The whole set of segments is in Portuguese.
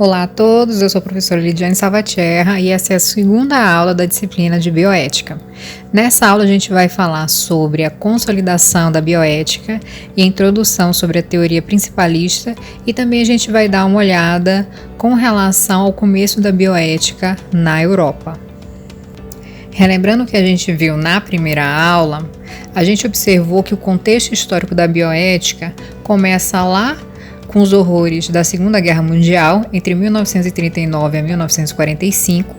Olá a todos, eu sou a professora Lidiane Salvatierra e essa é a segunda aula da disciplina de bioética. Nessa aula a gente vai falar sobre a consolidação da bioética e a introdução sobre a teoria principalista e também a gente vai dar uma olhada com relação ao começo da bioética na Europa. Relembrando o que a gente viu na primeira aula, a gente observou que o contexto histórico da bioética começa lá com os horrores da Segunda Guerra Mundial, entre 1939 a 1945,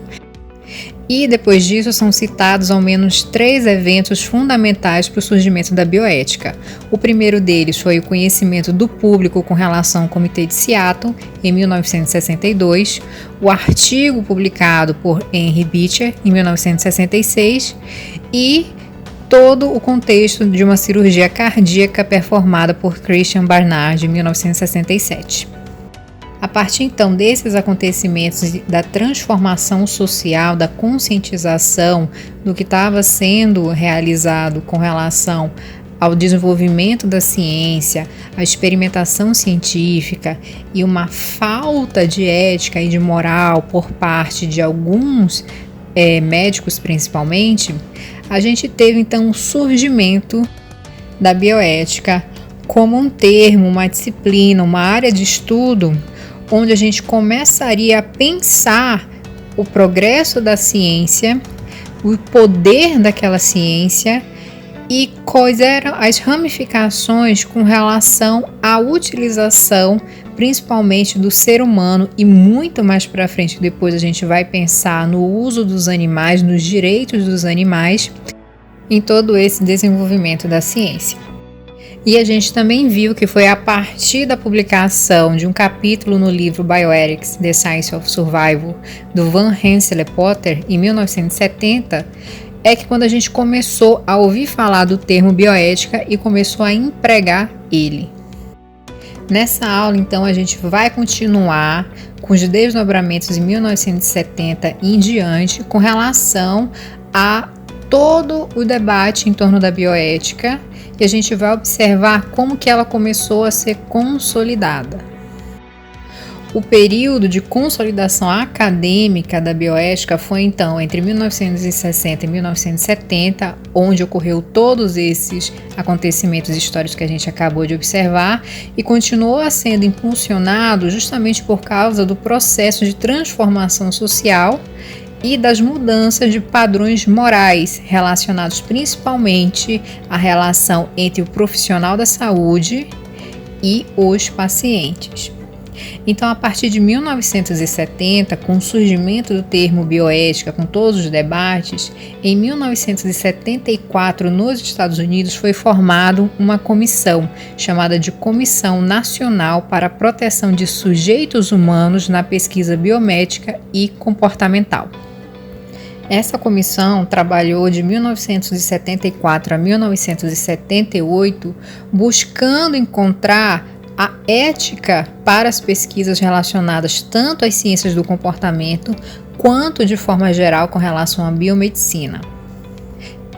e depois disso são citados ao menos 3 eventos fundamentais para o surgimento da bioética. O primeiro deles foi o conhecimento do público com relação ao Comitê de Seattle, em 1962, o artigo publicado por Henry Beecher, em 1966, e todo o contexto de uma cirurgia cardíaca performada por Christian Barnard em 1967. A partir então desses acontecimentos da transformação social, da conscientização do que estava sendo realizado com relação ao desenvolvimento da ciência, a experimentação científica e uma falta de ética e de moral por parte de alguns médicos principalmente, a gente teve então o surgimento da bioética como um termo, uma disciplina, uma área de estudo onde a gente começaria a pensar o progresso da ciência, o poder daquela ciência e quais eram as ramificações com relação à utilização principalmente do ser humano e muito mais para frente, depois a gente vai pensar no uso dos animais, nos direitos dos animais, em todo esse desenvolvimento da ciência. E a gente também viu que foi a partir da publicação de um capítulo no livro Bioethics, The Science of Survival, do Van Rensselaer Potter, em 1970, é que quando a gente começou a ouvir falar do termo bioética e começou a empregar ele. Nessa aula, então, a gente vai continuar com os desdobramentos em 1970 em diante com relação a todo o debate em torno da bioética e a gente vai observar como que ela começou a ser consolidada. O período de consolidação acadêmica da bioética foi então entre 1960 e 1970, onde ocorreu todos esses acontecimentos históricos que a gente acabou de observar e continuou sendo impulsionado justamente por causa do processo de transformação social e das mudanças de padrões morais relacionados principalmente à relação entre o profissional da saúde e os pacientes. Então, a partir de 1970, com o surgimento do termo bioética, com todos os debates, em 1974, nos Estados Unidos, foi formada uma comissão, chamada de Comissão Nacional para a Proteção de Sujeitos Humanos na Pesquisa Biomédica e Comportamental. Essa comissão trabalhou de 1974 a 1978, buscando encontrar a ética para as pesquisas relacionadas tanto às ciências do comportamento quanto de forma geral com relação à biomedicina.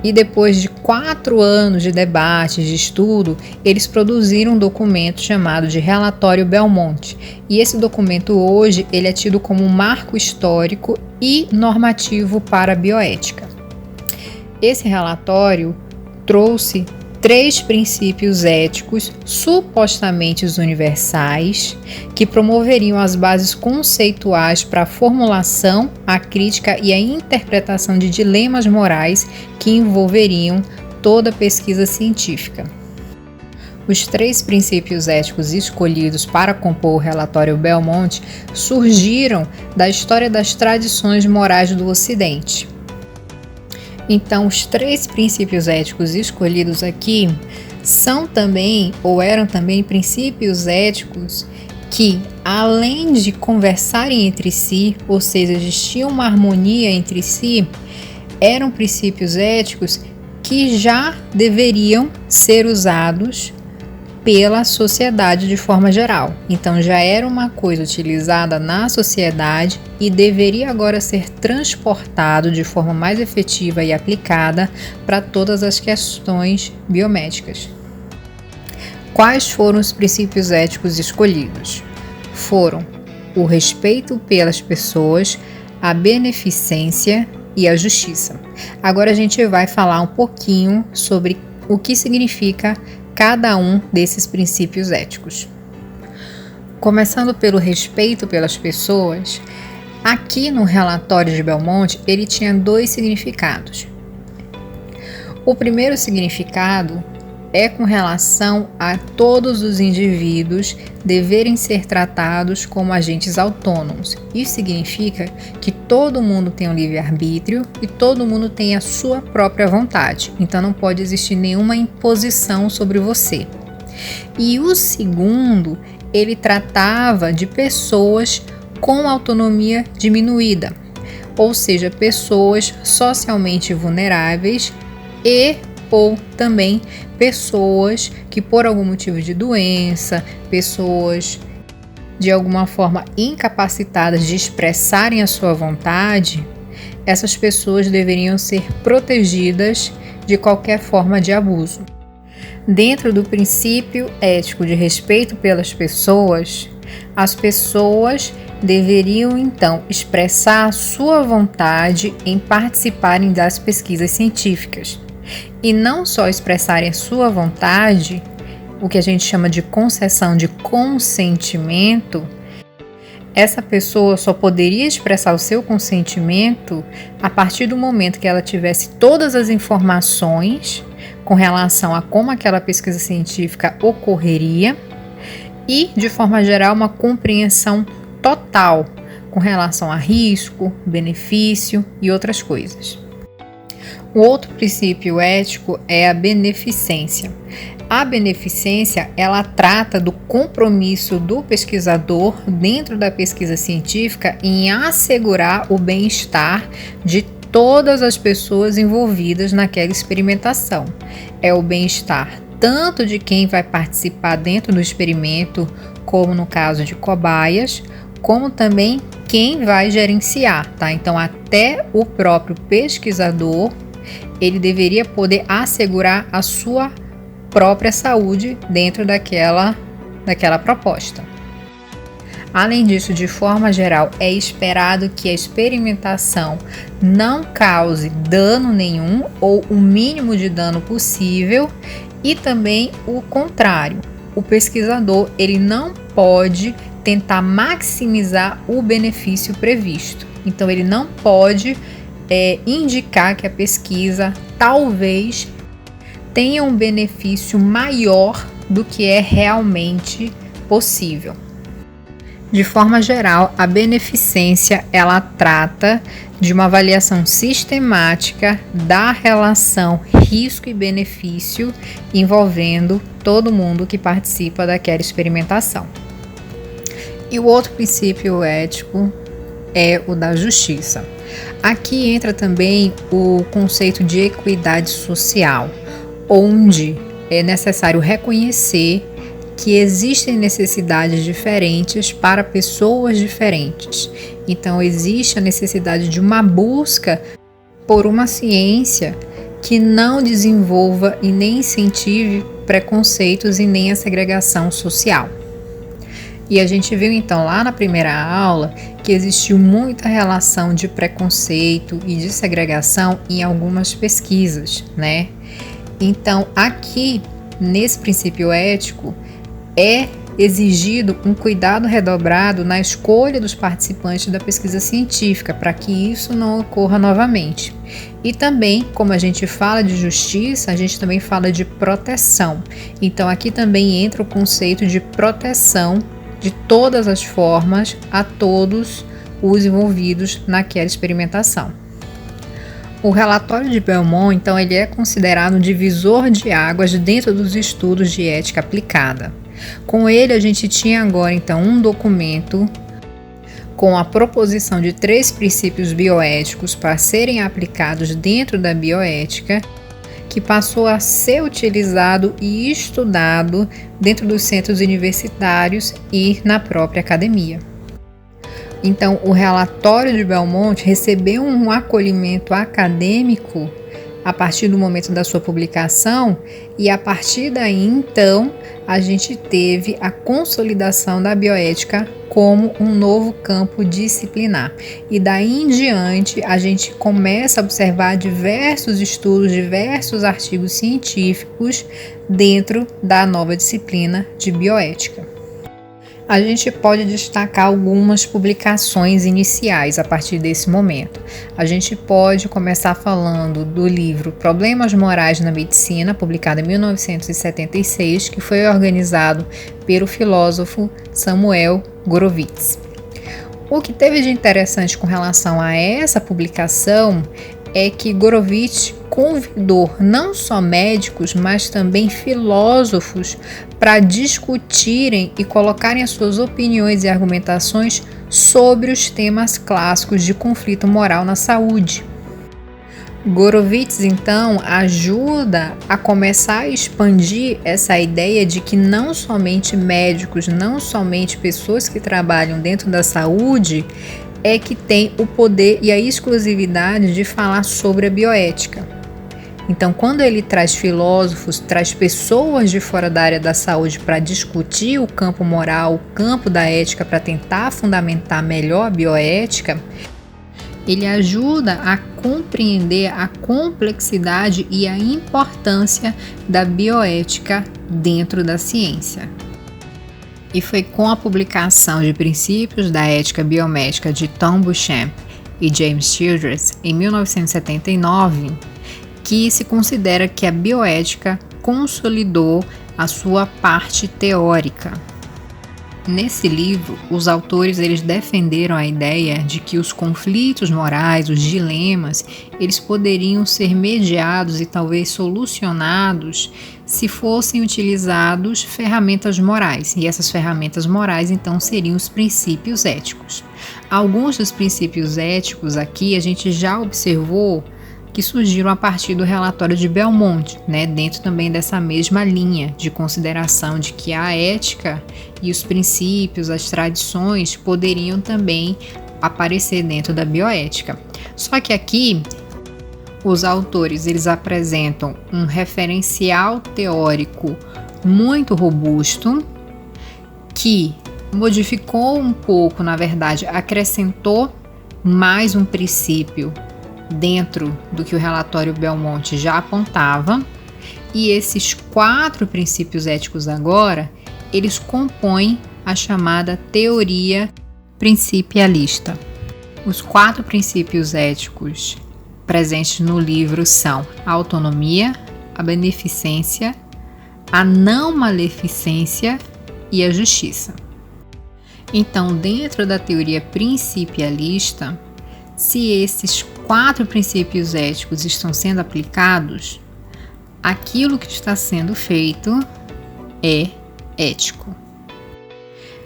E depois de 4 anos de debates, de estudo, eles produziram um documento chamado de Relatório Belmonte. E esse documento hoje ele é tido como um marco histórico e normativo para a bioética. Esse relatório trouxe 3 princípios éticos supostamente universais que promoveriam as bases conceituais para a formulação, a crítica e a interpretação de dilemas morais que envolveriam toda a pesquisa científica. Os 3 princípios éticos escolhidos para compor o relatório Belmonte surgiram da história das tradições morais do Ocidente. Então, os 3 princípios éticos escolhidos aqui são também, ou eram também, princípios éticos que, além de conversarem entre si, ou seja, existia uma harmonia entre si, eram princípios éticos que já deveriam ser usados pela sociedade de forma geral. Então já era uma coisa utilizada na sociedade e deveria agora ser transportado de forma mais efetiva e aplicada para todas as questões biomédicas. Quais foram os princípios éticos escolhidos? Foram o respeito pelas pessoas, a beneficência e a justiça. Agora a gente vai falar um pouquinho sobre o que significa cada um desses princípios éticos. Começando pelo respeito pelas pessoas, aqui no relatório de Belmonte ele tinha 2 significados. O primeiro significado é com relação a todos os indivíduos deverem ser tratados como agentes autônomos. Isso significa que todo mundo tem um livre-arbítrio e todo mundo tem a sua própria vontade. Então não pode existir nenhuma imposição sobre você. E o segundo, ele tratava de pessoas com autonomia diminuída, ou seja, pessoas socialmente vulneráveis ou também pessoas que por algum motivo de doença, pessoas de alguma forma incapacitadas de expressarem a sua vontade, essas pessoas deveriam ser protegidas de qualquer forma de abuso. Dentro do princípio ético de respeito pelas pessoas, as pessoas deveriam então expressar a sua vontade em participarem das pesquisas científicas. E não só expressarem a sua vontade, o que a gente chama de concessão de consentimento, essa pessoa só poderia expressar o seu consentimento a partir do momento que ela tivesse todas as informações com relação a como aquela pesquisa científica ocorreria e, de forma geral, uma compreensão total com relação a risco, benefício e outras coisas. O outro princípio ético é a beneficência. A beneficência, ela trata do compromisso do pesquisador dentro da pesquisa científica em assegurar o bem-estar de todas as pessoas envolvidas naquela experimentação. É o bem-estar tanto de quem vai participar dentro do experimento, como no caso de cobaias, como também quem vai gerenciar, tá? Então, até o próprio pesquisador, ele deveria poder assegurar a sua própria saúde dentro daquela proposta. Além disso, de forma geral, é esperado que a experimentação não cause dano nenhum ou o mínimo de dano possível e também o contrário. O pesquisador, ele não pode tentar maximizar o benefício previsto. Então, ele não pode indicar que a pesquisa talvez tenha um benefício maior do que é realmente possível. De forma geral, a beneficência, ela trata de uma avaliação sistemática da relação risco e benefício envolvendo todo mundo que participa daquela experimentação. E o outro princípio ético é o da justiça. Aqui entra também o conceito de equidade social, onde é necessário reconhecer que existem necessidades diferentes para pessoas diferentes. Então, existe a necessidade de uma busca por uma ciência que não desenvolva e nem incentive preconceitos e nem a segregação social. E a gente viu então lá na primeira aula que existiu muita relação de preconceito e de segregação em algumas pesquisas, né? Então, aqui, nesse princípio ético, é exigido um cuidado redobrado na escolha dos participantes da pesquisa científica, para que isso não ocorra novamente. E também, como a gente fala de justiça, a gente também fala de proteção. Então, aqui também entra o conceito de proteção de todas as formas a todos os envolvidos naquela experimentação. O relatório de Belmonte, então, ele é considerado um divisor de águas dentro dos estudos de ética aplicada. Com ele, a gente tinha agora, então, um documento com a proposição de 3 princípios bioéticos para serem aplicados dentro da bioética, que passou a ser utilizado e estudado dentro dos centros universitários e na própria academia. Então, o relatório de Belmonte recebeu um acolhimento acadêmico a partir do momento da sua publicação, e a partir daí, então, a gente teve a consolidação da bioética como um novo campo disciplinar. E daí em diante, a gente começa a observar diversos estudos, diversos artigos científicos dentro da nova disciplina de bioética. A gente pode destacar algumas publicações iniciais a partir desse momento. A gente pode começar falando do livro Problemas Morais na Medicina, publicado em 1976, que foi organizado pelo filósofo Samuel Gorovitz. O que teve de interessante com relação a essa publicação é que Gorovitch convidou não só médicos, mas também filósofos para discutirem e colocarem as suas opiniões e argumentações sobre os temas clássicos de conflito moral na saúde. Gorovitch, então, ajuda a começar a expandir essa ideia de que não somente médicos, não somente pessoas que trabalham dentro da saúde é que tem o poder e a exclusividade de falar sobre a bioética. Então, quando ele traz filósofos, traz pessoas de fora da área da saúde para discutir o campo moral, o campo da ética, para tentar fundamentar melhor a bioética, ele ajuda a compreender a complexidade e a importância da bioética dentro da ciência. E foi com a publicação de Princípios da Ética Biomédica de Tom Beauchamp e James Childress, em 1979, que se considera que a bioética consolidou a sua parte teórica. Nesse livro, os autores eles defenderam a ideia de que os conflitos morais, os dilemas, eles poderiam ser mediados e talvez solucionados se fossem utilizados ferramentas morais. E essas ferramentas morais, então, seriam os princípios éticos. Alguns dos princípios éticos aqui a gente já observou que surgiram a partir do relatório de Belmonte, dentro também dessa mesma linha de consideração de que a ética e os princípios, as tradições poderiam também aparecer dentro da bioética. Só que aqui os autores eles apresentam um referencial teórico muito robusto que modificou um pouco, na verdade, acrescentou mais um princípio dentro do que o relatório Belmonte já apontava, e esses 4 princípios éticos agora, eles compõem a chamada teoria principialista. Os 4 princípios éticos presentes no livro são a autonomia, a beneficência, a não maleficência e a justiça. Então, dentro da teoria principialista, se esses 4 princípios éticos estão sendo aplicados, aquilo que está sendo feito é ético.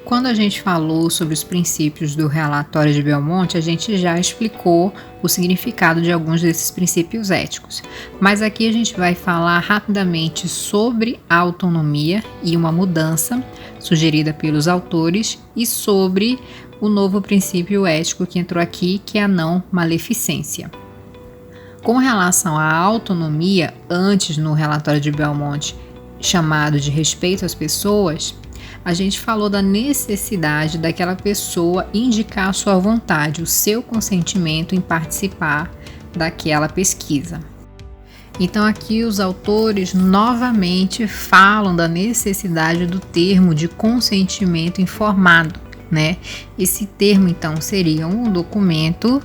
Quando a gente falou sobre os princípios do relatório de Belmonte, a gente já explicou o significado de alguns desses princípios éticos. Mas aqui a gente vai falar rapidamente sobre a autonomia e uma mudança sugerida pelos autores e sobre o novo princípio ético que entrou aqui, que é a não maleficência. Com relação à autonomia, antes no relatório de Belmonte, chamado de respeito às pessoas, a gente falou da necessidade daquela pessoa indicar a sua vontade, o seu consentimento em participar daquela pesquisa. Então aqui os autores novamente falam da necessidade do termo de consentimento informado, Esse termo então seria um documento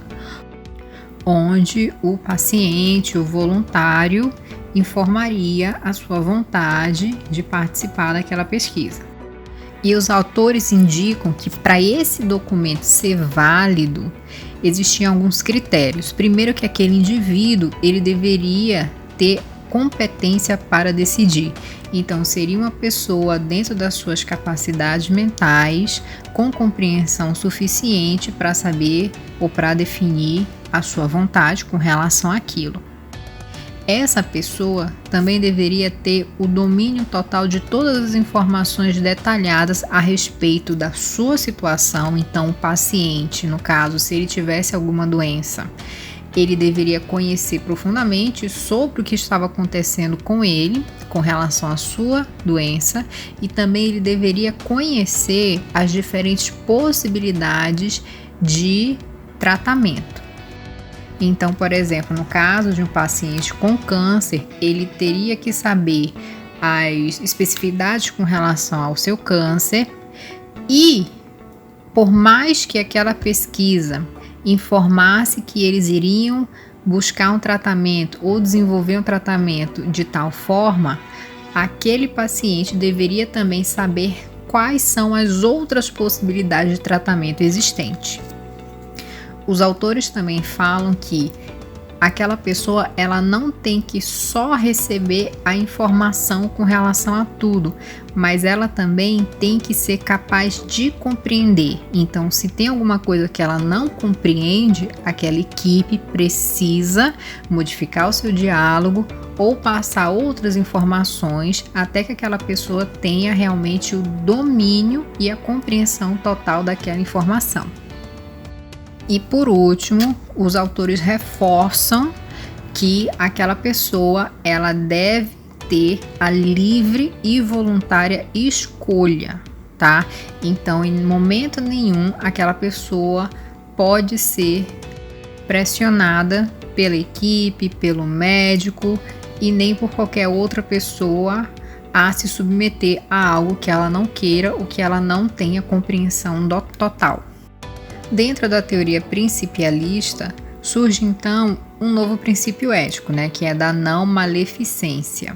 onde o paciente, o voluntário, informaria a sua vontade de participar daquela pesquisa. E os autores indicam que para esse documento ser válido, existiam alguns critérios. Primeiro, que aquele indivíduo ele deveria ter competência para decidir. Então, seria uma pessoa dentro das suas capacidades mentais, com compreensão suficiente para saber ou para definir a sua vontade com relação àquilo. Essa pessoa também deveria ter o domínio total de todas as informações detalhadas a respeito da sua situação. Então, o paciente, no caso, se ele tivesse alguma doença, ele deveria conhecer profundamente sobre o que estava acontecendo com ele, com relação à sua doença, e também ele deveria conhecer as diferentes possibilidades de tratamento. Então, por exemplo, no caso de um paciente com câncer, ele teria que saber as especificidades com relação ao seu câncer e, por mais que aquela pesquisa informasse que eles iriam buscar um tratamento ou desenvolver um tratamento de tal forma, aquele paciente deveria também saber quais são as outras possibilidades de tratamento existentes. Os autores também falam que aquela pessoa ela não tem que só receber a informação com relação a tudo, mas ela também tem que ser capaz de compreender. Então, se tem alguma coisa que ela não compreende, aquela equipe precisa modificar o seu diálogo ou passar outras informações até que aquela pessoa tenha realmente o domínio e a compreensão total daquela informação. E por último, os autores reforçam que aquela pessoa ela deve ter a livre e voluntária escolha, tá? Então, em momento nenhum, aquela pessoa pode ser pressionada pela equipe, pelo médico e nem por qualquer outra pessoa a se submeter a algo que ela não queira ou que ela não tenha compreensão total. Dentro da teoria principialista, surge então um novo princípio ético, que é da não maleficência.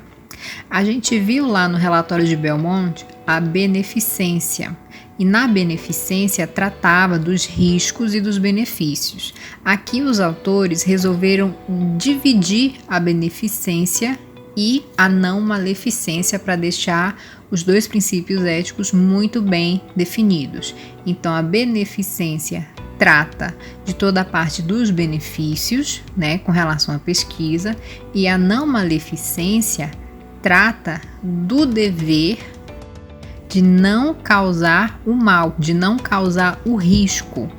A gente viu lá no relatório de Belmont a beneficência, e na beneficência tratava dos riscos e dos benefícios. Aqui os autores resolveram dividir a beneficência e a não maleficência para deixar os dois princípios éticos muito bem definidos. Então, a beneficência trata de toda a parte dos benefícios, com relação à pesquisa, e a não maleficência trata do dever de não causar o mal, de não causar o risco.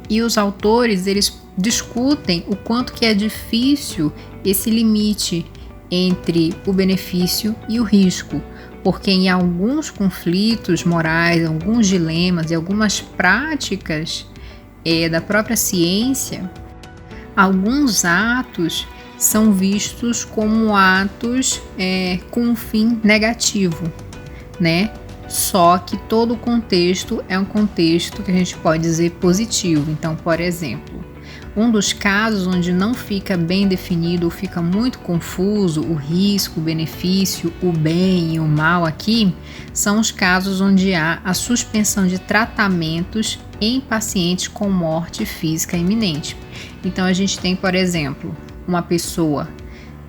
E os autores, eles discutem o quanto que é difícil esse limite entre o benefício e o risco, porque em alguns conflitos morais, alguns dilemas e algumas práticas da própria ciência, alguns atos são vistos como atos com um fim negativo, Só que todo o contexto é um contexto que a gente pode dizer positivo. Então, por exemplo, um dos casos onde não fica bem definido ou fica muito confuso o risco, o benefício, o bem e o mal aqui, são os casos onde há a suspensão de tratamentos em pacientes com morte física iminente. Então a gente tem, por exemplo, uma pessoa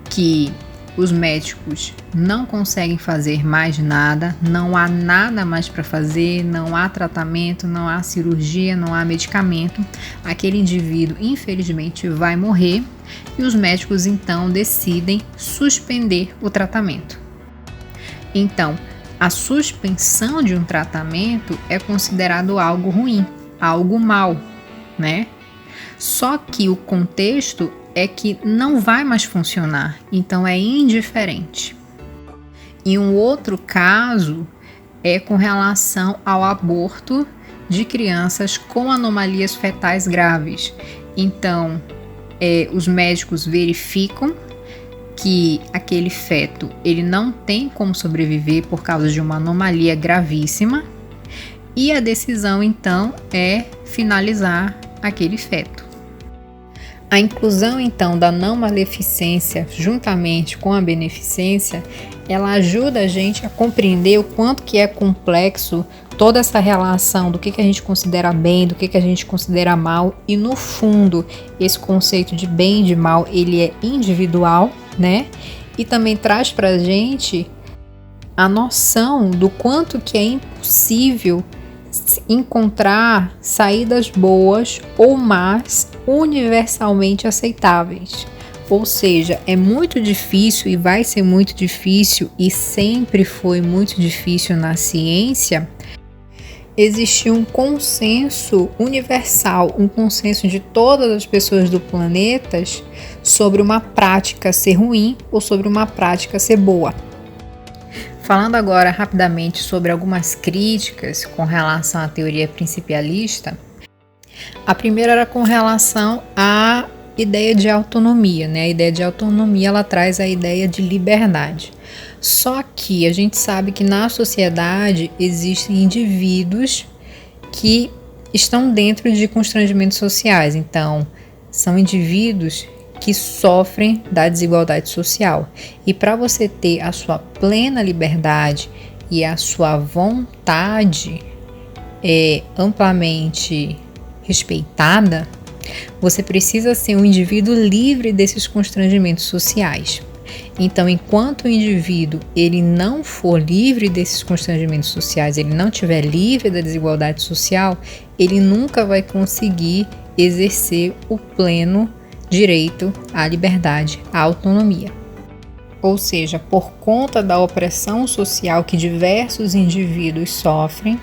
que os médicos não conseguem fazer mais nada, não há nada mais para fazer, não há tratamento, não há cirurgia, não há medicamento. Aquele indivíduo, infelizmente, vai morrer e os médicos então decidem suspender o tratamento. Então, a suspensão de um tratamento é considerado algo ruim, algo mal, Só que o contexto é que não vai mais funcionar, então é indiferente. E um outro caso é com relação ao aborto de crianças com anomalias fetais graves. Então, os médicos verificam que aquele feto ele não tem como sobreviver por causa de uma anomalia gravíssima e a decisão então é finalizar aquele feto. A inclusão, então, da não maleficência juntamente com a beneficência, ela ajuda a gente a compreender o quanto que é complexo toda essa relação do que a gente considera bem, do que a gente considera mal, e no fundo, esse conceito de bem e de mal, ele é individual, E também traz pra gente a noção do quanto que é impossível encontrar saídas boas ou más universalmente aceitáveis. Ou seja, é muito difícil e vai ser muito difícil e sempre foi muito difícil na ciência existia um consenso universal, um consenso de todas as pessoas do planeta sobre uma prática ser ruim ou sobre uma prática ser boa. Falando agora rapidamente sobre algumas críticas com relação à teoria principialista, a primeira era com relação à ideia de autonomia, né? A ideia de autonomia, ela traz a ideia de liberdade. Só que a gente sabe que na sociedade existem indivíduos que estão dentro de constrangimentos sociais. Então, são indivíduos que sofrem da desigualdade social. E para você ter a sua plena liberdade e a sua vontade amplamente respeitada, você precisa ser um indivíduo livre desses constrangimentos sociais. Então, enquanto o indivíduo ele não for livre desses constrangimentos sociais, ele não estiver livre da desigualdade social, ele nunca vai conseguir exercer o pleno direito à liberdade, à autonomia. Ou seja, por conta da opressão social que diversos indivíduos sofrem,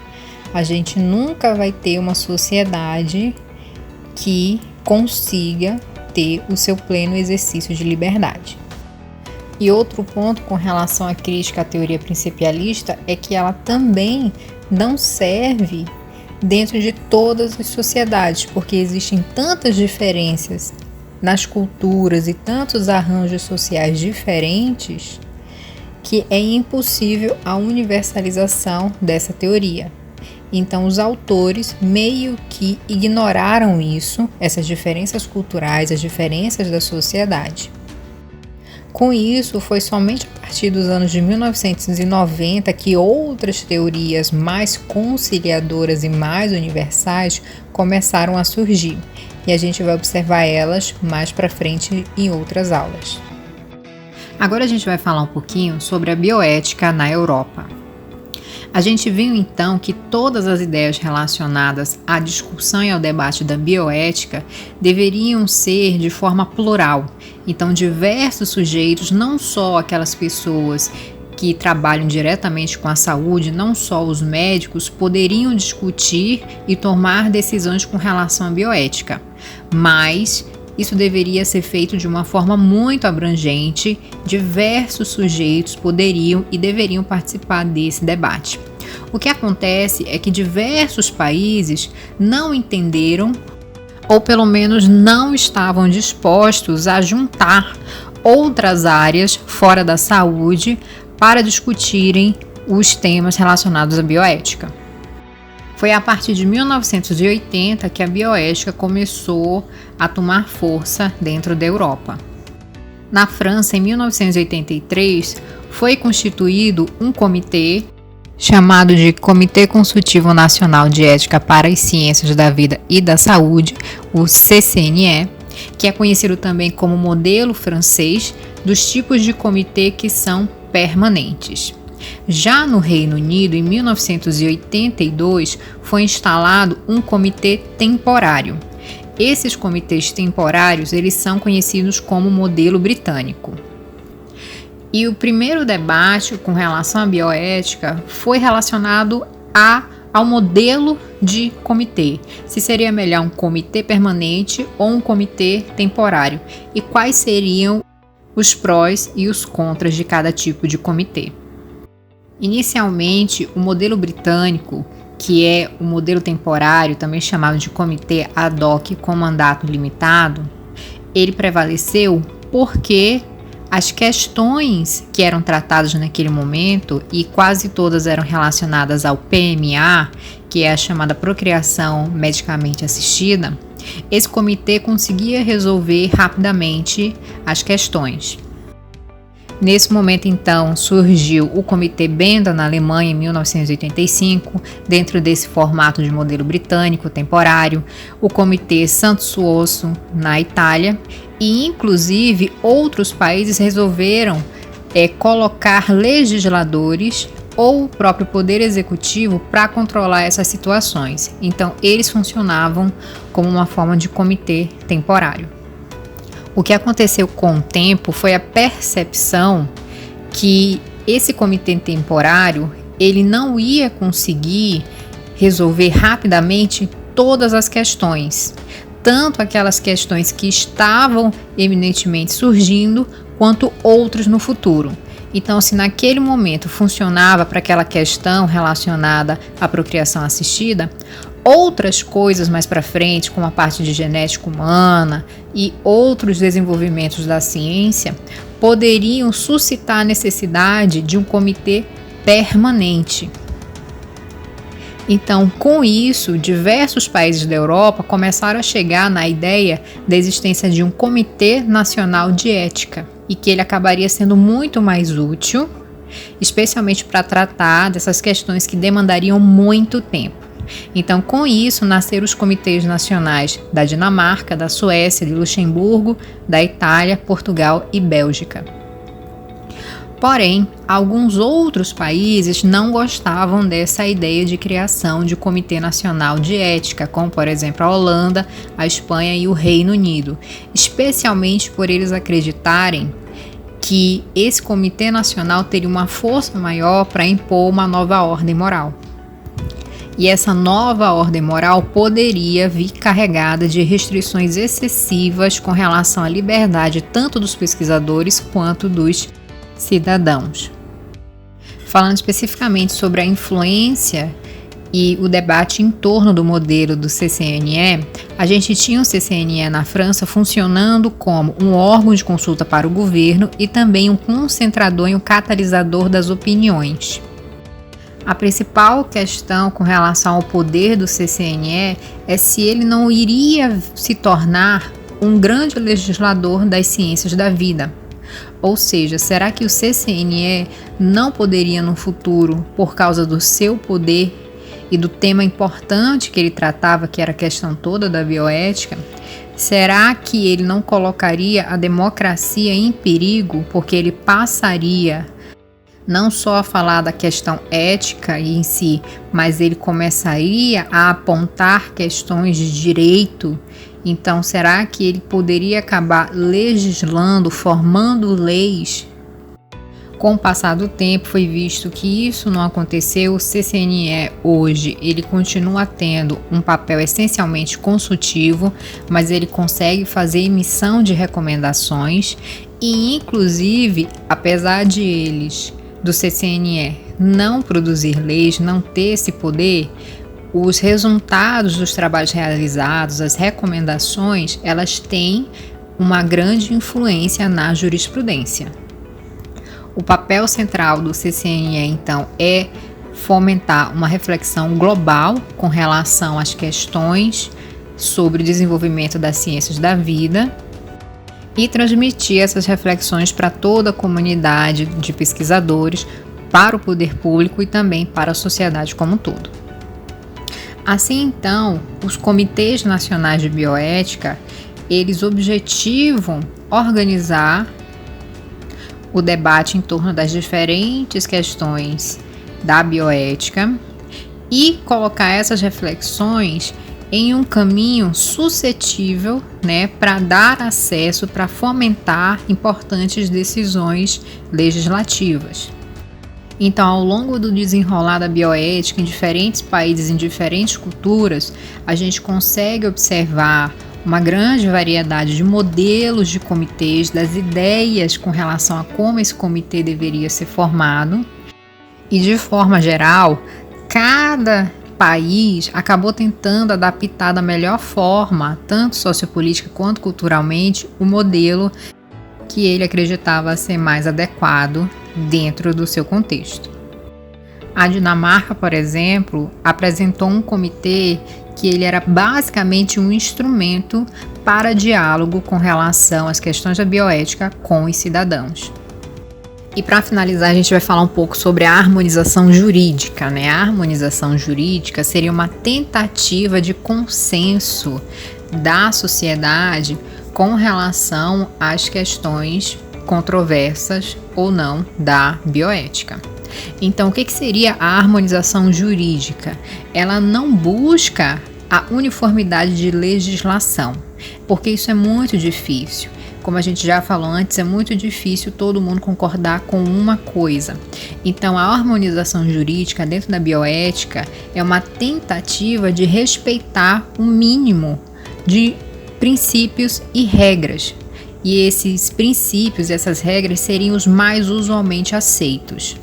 a gente nunca vai ter uma sociedade que consiga ter o seu pleno exercício de liberdade. E outro ponto com relação à crítica à teoria principialista é que ela também não serve dentro de todas as sociedades, porque existem tantas diferenças nas culturas e tantos arranjos sociais diferentes que é impossível a universalização dessa teoria. Então, os autores meio que ignoraram isso, essas diferenças culturais, as diferenças da sociedade. Com isso, foi somente a partir dos anos de 1990 que outras teorias mais conciliadoras e mais universais começaram a surgir. E a gente vai observar elas mais para frente em outras aulas. Agora a gente vai falar um pouquinho sobre a bioética na Europa. A gente viu então que todas as ideias relacionadas à discussão e ao debate da bioética deveriam ser de forma plural. Então, diversos sujeitos, não só aquelas pessoas que trabalham diretamente com a saúde, não só os médicos, poderiam discutir e tomar decisões com relação à bioética, mas isso deveria ser feito de uma forma muito abrangente, diversos sujeitos poderiam e deveriam participar desse debate. O que acontece é que diversos países não entenderam, ou pelo menos não estavam dispostos a juntar outras áreas fora da saúde para discutirem os temas relacionados à bioética. Foi a partir de 1980 que a bioética começou a tomar força dentro da Europa. Na França, em 1983, foi constituído um comitê chamado de Comitê Consultivo Nacional de Ética para as Ciências da Vida e da Saúde, o CCNE, que é conhecido também como modelo francês dos tipos de comitê que são permanentes. Já no Reino Unido, em 1982, foi instalado um comitê temporário. Esses comitês temporários, eles são conhecidos como modelo britânico. E o primeiro debate com relação à bioética foi relacionado ao modelo de comitê. Se seria melhor um comitê permanente ou um comitê temporário. E quais seriam os prós e os contras de cada tipo de comitê. Inicialmente, o modelo britânico, que é o modelo temporário, também chamado de comitê ad hoc com mandato limitado, ele prevaleceu porque as questões que eram tratadas naquele momento, e quase todas eram relacionadas ao PMA, que é a chamada procriação medicamente assistida, esse comitê conseguia resolver rapidamente as questões. Nesse momento, então, surgiu o Comitê Benda na Alemanha em 1985, dentro desse formato de modelo britânico temporário, o Comitê Santo Suosso na Itália, e inclusive outros países resolveram colocar legisladores ou o próprio Poder Executivo para controlar essas situações. Então, eles funcionavam como uma forma de comitê temporário. O que aconteceu com o tempo foi a percepção que esse comitê temporário ele não ia conseguir resolver rapidamente todas as questões, tanto aquelas questões que estavam eminentemente surgindo, quanto outras no futuro. Então, se naquele momento funcionava para aquela questão relacionada à procriação assistida, outras coisas mais para frente, como a parte de genética humana e outros desenvolvimentos da ciência, poderiam suscitar a necessidade de um comitê permanente. Então, com isso, diversos países da Europa começaram a chegar na ideia da existência de um Comitê Nacional de Ética, e que ele acabaria sendo muito mais útil, especialmente para tratar dessas questões que demandariam muito tempo. Então, com isso, nasceram os comitês nacionais da Dinamarca, da Suécia, de Luxemburgo, da Itália, Portugal e Bélgica. Porém, alguns outros países não gostavam dessa ideia de criação de Comitê Nacional de Ética, como, por exemplo, a Holanda, a Espanha e o Reino Unido, especialmente por eles acreditarem que esse Comitê Nacional teria uma força maior para impor uma nova ordem moral. E essa nova ordem moral poderia vir carregada de restrições excessivas com relação à liberdade tanto dos pesquisadores quanto dos cidadãos. Falando especificamente sobre a influência e o debate em torno do modelo do CCNE, a gente tinha o CCNE na França funcionando como um órgão de consulta para o governo e também um concentrador e um catalisador das opiniões. A principal questão com relação ao poder do CCNE é se ele não iria se tornar um grande legislador das ciências da vida. Ou seja, será que o CCNE não poderia no futuro, por causa do seu poder e do tema importante que ele tratava, que era a questão toda da bioética, será que ele não colocaria a democracia em perigo, porque ele passaria não só a falar da questão ética em si, mas ele começaria a apontar questões de direito? Então, será que ele poderia acabar legislando, formando leis? Com o passar do tempo, foi visto que isso não aconteceu. O CCNE hoje, ele continua tendo um papel essencialmente consultivo, mas ele consegue fazer emissão de recomendações e, inclusive, apesar de eles, do CCNE, não produzir leis, não ter esse poder, os resultados dos trabalhos realizados, as recomendações, elas têm uma grande influência na jurisprudência. O papel central do CCNE, então, é fomentar uma reflexão global com relação às questões sobre o desenvolvimento das ciências da vida e transmitir essas reflexões para toda a comunidade de pesquisadores, para o poder público e também para a sociedade como um todo. Assim, então, os comitês nacionais de bioética, eles objetivam organizar o debate em torno das diferentes questões da bioética e colocar essas reflexões em um caminho suscetível, para dar acesso, para fomentar importantes decisões legislativas. Então, ao longo do desenrolar da bioética em diferentes países, em diferentes culturas, a gente consegue observar uma grande variedade de modelos de comitês, das ideias com relação a como esse comitê deveria ser formado. E, de forma geral, cada país acabou tentando adaptar da melhor forma, tanto sociopolítica quanto culturalmente, o modelo que ele acreditava ser mais adequado dentro do seu contexto. A Dinamarca, por exemplo, apresentou um comitê que ele era basicamente um instrumento para diálogo com relação às questões da bioética com os cidadãos. E para finalizar, a gente vai falar um pouco sobre a harmonização jurídica, A harmonização jurídica seria uma tentativa de consenso da sociedade com relação às questões controversas ou não da bioética. Então, o que seria a harmonização jurídica? Ela não busca a uniformidade de legislação, porque isso é muito difícil. como a gente já falou antes, é muito difícil todo mundo concordar com uma coisa. Então, a harmonização jurídica dentro da bioética é uma tentativa de respeitar o mínimo de princípios e regras. E esses princípios, essas regras seriam os mais usualmente aceitos.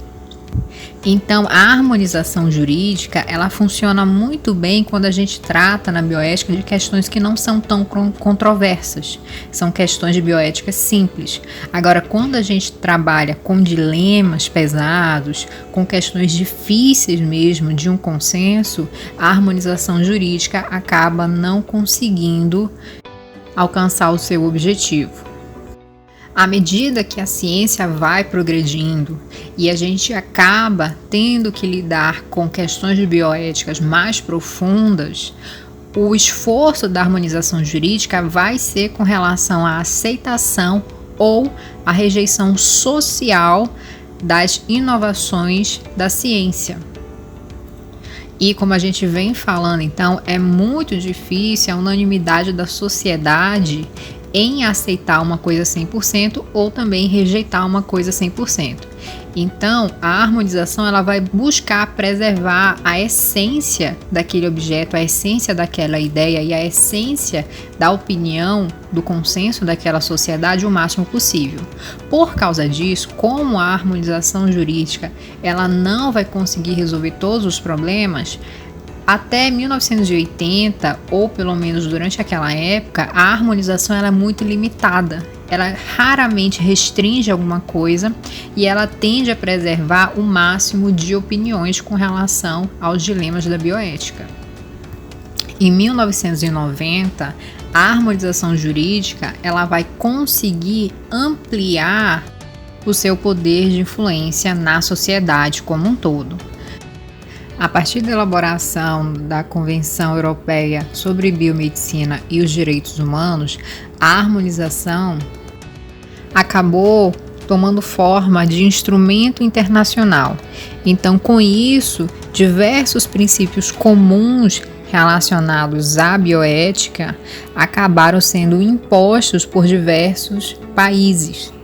Então, a harmonização jurídica, ela funciona muito bem quando a gente trata na bioética de questões que não são tão controversas. São questões de bioética simples. Agora, quando a gente trabalha com dilemas pesados, com questões difíceis mesmo de um consenso, a harmonização jurídica acaba não conseguindo alcançar o seu objetivo. À medida que a ciência vai progredindo e a gente acaba tendo que lidar com questões de bioéticas mais profundas, o esforço da harmonização jurídica vai ser com relação à aceitação ou à rejeição social das inovações da ciência. E como a gente vem falando, então, é muito difícil a unanimidade da sociedade em aceitar uma coisa 100% ou também rejeitar uma coisa 100%. Então, a harmonização ela vai buscar preservar a essência daquele objeto, a essência daquela ideia e a essência da opinião, do consenso daquela sociedade o máximo possível. Por causa disso, como a harmonização jurídica ela não vai conseguir resolver todos os problemas, até 1980, ou pelo menos durante aquela época, a harmonização ela é muito limitada. Ela raramente restringe alguma coisa e ela tende a preservar o máximo de opiniões com relação aos dilemas da bioética. Em 1990, a harmonização jurídica ela vai conseguir ampliar o seu poder de influência na sociedade como um todo. A partir da elaboração da Convenção Europeia sobre Biomedicina e os Direitos Humanos, a harmonização acabou tomando forma de instrumento internacional. Então, com isso, diversos princípios comuns relacionados à bioética acabaram sendo impostos por diversos países.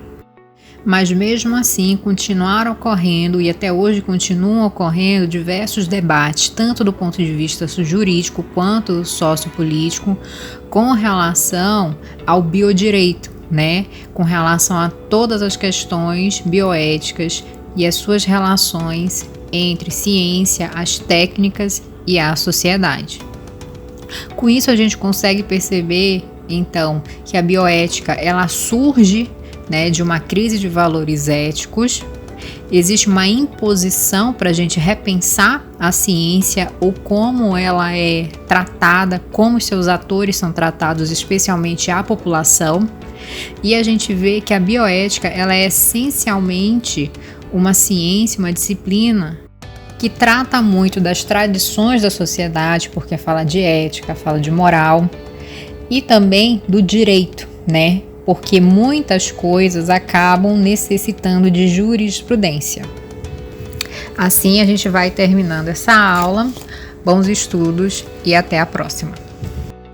Mas mesmo assim continuaram ocorrendo e até hoje continuam ocorrendo diversos debates, tanto do ponto de vista jurídico quanto sociopolítico, com relação ao biodireito, com relação a todas as questões bioéticas e as suas relações entre ciência, as técnicas e a sociedade. Com isso a gente consegue perceber, então, que a bioética ela surge de uma crise de valores éticos. Existe uma imposição para a gente repensar a ciência ou como ela é tratada, como os seus atores são tratados, especialmente a população. E a gente vê que a bioética ela é essencialmente uma ciência, uma disciplina que trata muito das tradições da sociedade, porque fala de ética, fala de moral e também do direito, porque muitas coisas acabam necessitando de jurisprudência. Assim a gente vai terminando essa aula. Bons estudos e até a próxima!